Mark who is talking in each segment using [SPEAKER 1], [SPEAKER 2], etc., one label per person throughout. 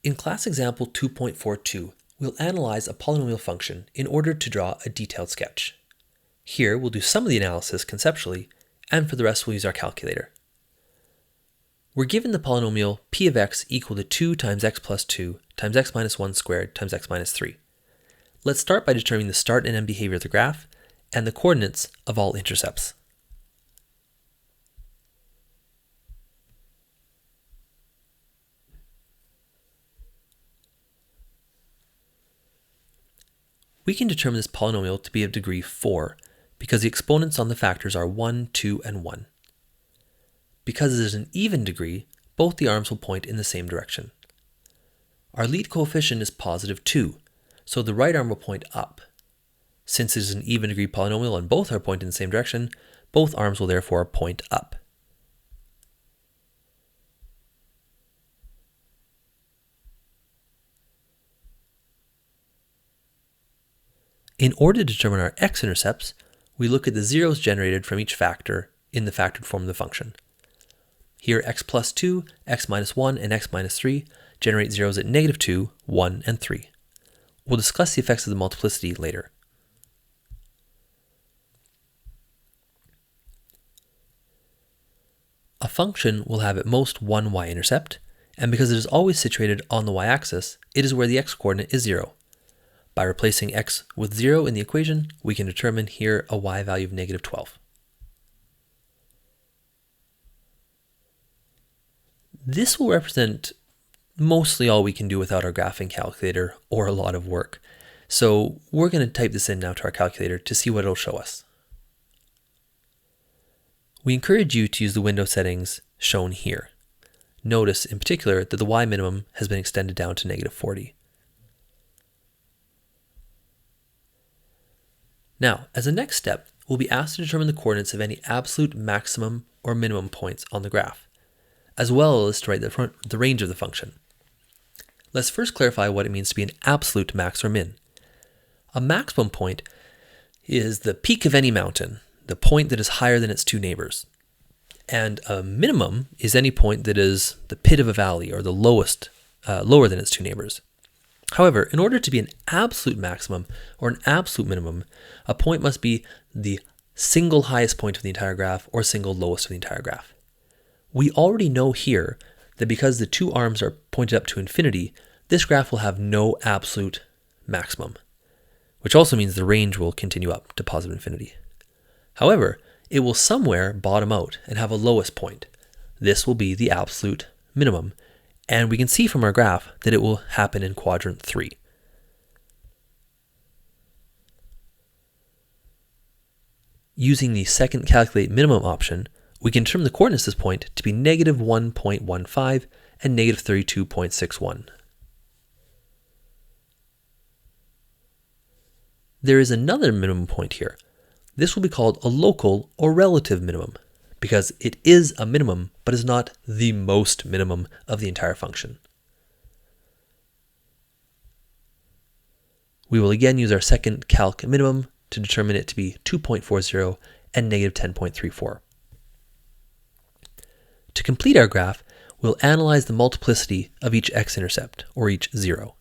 [SPEAKER 1] In class example 2.42, we'll analyze a polynomial function in order to draw a detailed sketch. Here, we'll do some of the analysis conceptually, and for the rest, we'll use our calculator. We're given the polynomial p of x equal to 2 times x plus 2 times x minus 1 squared times x minus 3. Let's start by determining the start and end behavior of the graph and the coordinates of all intercepts. We can determine this polynomial to be of degree 4 because the exponents on the factors are 1, 2, and 1. Because it is an even degree, both the arms will point in the same direction. Our lead coefficient is positive 2, so the right arm will point up. Since it is an even degree polynomial and both are pointing in the same direction, both arms will therefore point up. In order to determine our x-intercepts, we look at the zeros generated from each factor in the factored form of the function. Here, x plus 2, x minus 1, and x minus 3 generate zeros at negative 2, 1, and 3. We'll discuss the effects of the multiplicity later. A function will have at most one y-intercept, and because it is always situated on the y-axis, it is where the x-coordinate is 0. By replacing x with 0 in the equation, we can determine here a y value of negative 12. This will represent mostly all we can do without our graphing calculator or a lot of work. So we're going to type this in now to our calculator to see what it'll show us. We encourage you to use the window settings shown here. Notice in particular that the y minimum has been extended down to negative 40. Now, as a next step, we'll be asked to determine the coordinates of any absolute maximum or minimum points on the graph, as well as to write the range of the function. Let's first clarify what it means to be an absolute max or min. A maximum point is the peak of any mountain, the point that is higher than its two neighbors. And a minimum is any point that is the pit of a valley or the lowest, lower than its two neighbors. However, in order to be an absolute maximum or an absolute minimum, a point must be the single highest point of the entire graph or single lowest of the entire graph. We already know here that because the two arms are pointed up to infinity, this graph will have no absolute maximum, which also means the range will continue up to positive infinity. However, it will somewhere bottom out and have a lowest point. This will be the absolute minimum, and we can see from our graph that it will happen in quadrant 3. Using the second calculate minimum option, we can determine the coordinates of this point to be negative 1.15 and negative 32.61. There is another minimum point here. This will be called a local or relative minimum, because it is a minimum, but is not the most minimum of the entire function. We will again use our second calc minimum to determine it to be 2.40 and negative 10.34. To complete our graph, we'll analyze the multiplicity of each x-intercept, or each zero.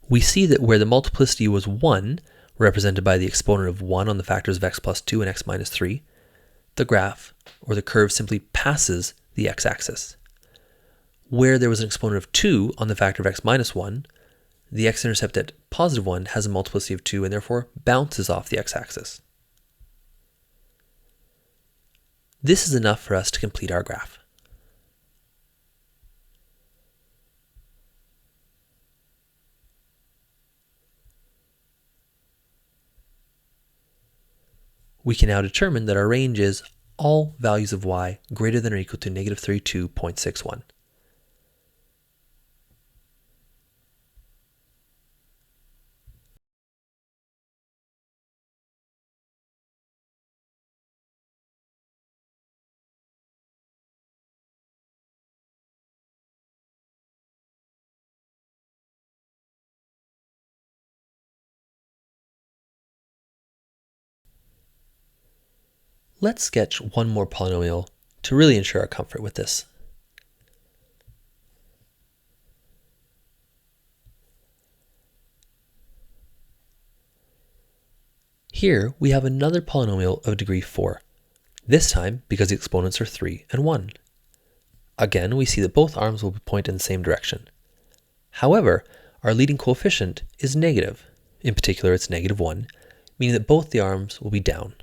[SPEAKER 1] We see that where the multiplicity was 1, represented by the exponent of 1 on the factors of x plus 2 and x minus 3, the graph, or the curve, simply passes the x-axis. Where there was an exponent of 2 on the factor of x minus 1, the x-intercept at positive 1 has a multiplicity of 2 and therefore bounces off the x-axis. This is enough for us to complete our graph. We can now determine that our range is all values of y greater than or equal to negative 32.61. Let's sketch one more polynomial to really ensure our comfort with this. Here we have another polynomial of degree 4, this time because the exponents are 3 and 1. Again, we see that both arms will point in the same direction. However, our leading coefficient is negative. In particular, it's -1, meaning that both the arms will be down.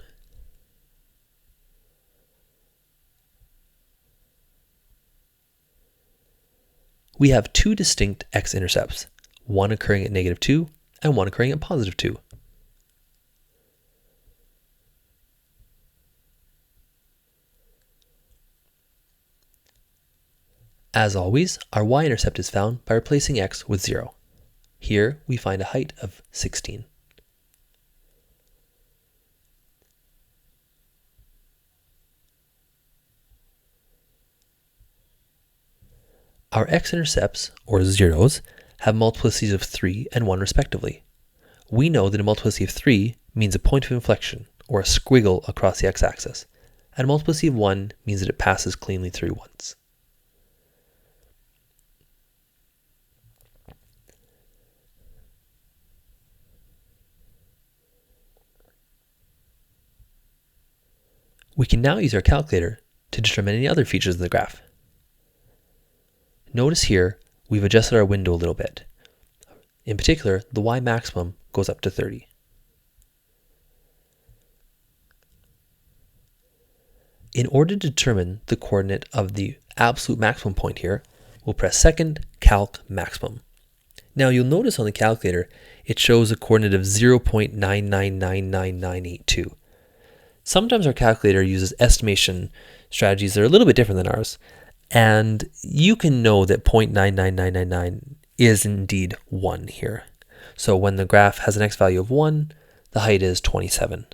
[SPEAKER 1] We have two distinct x-intercepts, one occurring at -2 and one occurring at +2. As always, our y-intercept is found by replacing x with 0. Here we find a height of 16. Our x-intercepts, or zeros, have multiplicities of 3 and 1 respectively. We know that a multiplicity of 3 means a point of inflection, or a squiggle across the x-axis, and a multiplicity of 1 means that it passes cleanly through once. We can now use our calculator to determine any other features of the graph. Notice here, we've adjusted our window a little bit. In particular, the y maximum goes up to 30. In order to determine the coordinate of the absolute maximum point here, we'll press second calc maximum. Now you'll notice on the calculator, it shows a coordinate of 0.9999982. Sometimes our calculator uses estimation strategies that are a little bit different than ours, and you can know that 0.99999 is indeed 1 here. So when the graph has an x value of 1, the height is 27.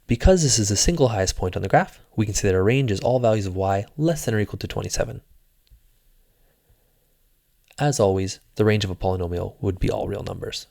[SPEAKER 1] Because this is the single highest point on the graph, we can say that our range is all values of y less than or equal to 27. As always, the range of a polynomial would be all real numbers.